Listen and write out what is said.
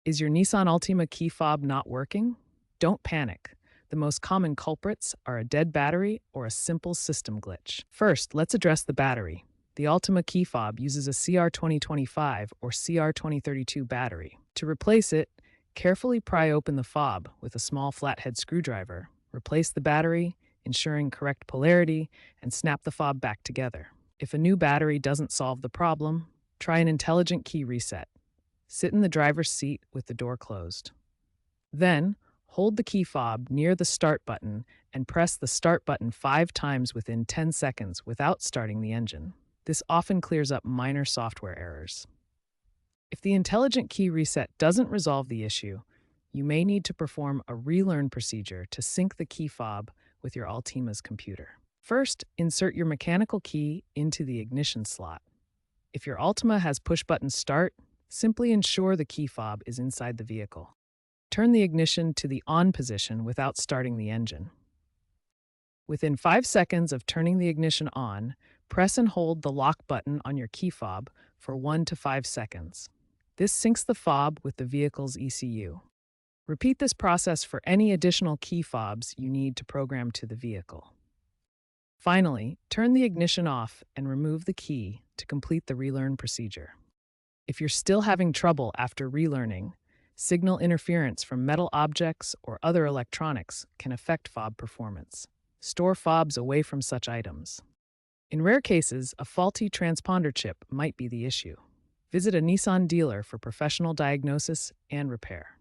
Is your Nissan Altima key fob not working? Don't panic. The most common culprits are a dead battery or a simple system glitch. First, let's address the battery. The Altima key fob uses a CR2025 or CR2032 battery. To replace it, carefully pry open the fob with a small flathead screwdriver. Replace the battery, ensuring correct polarity, and snap the fob back together. If a new battery doesn't solve the problem, try an intelligent key reset. Sit in the driver's seat with the door closed. Then, hold the key fob near the start button and press the start button 5 times within 10 seconds without starting the engine. This often clears up minor software errors. If the intelligent key reset doesn't resolve the issue, you may need to perform a relearn procedure to sync the key fob with your Altima's computer. First, insert your mechanical key into the ignition slot. If your Altima has push-button start, simply ensure the key fob is inside the vehicle. Turn the ignition to the on position without starting the engine. Within 5 seconds of turning the ignition on, press and hold the lock button on your key fob for 1 to 5 seconds. This syncs the fob with the vehicle's ECU. Repeat this process for any additional key fobs you need to program to the vehicle. Finally, turn the ignition off and remove the key to complete the relearn procedure. If you're still having trouble after relearning, signal interference from metal objects or other electronics can affect fob performance. Store fobs away from such items. In rare cases, a faulty transponder chip might be the issue. Visit a Nissan dealer for professional diagnosis and repair.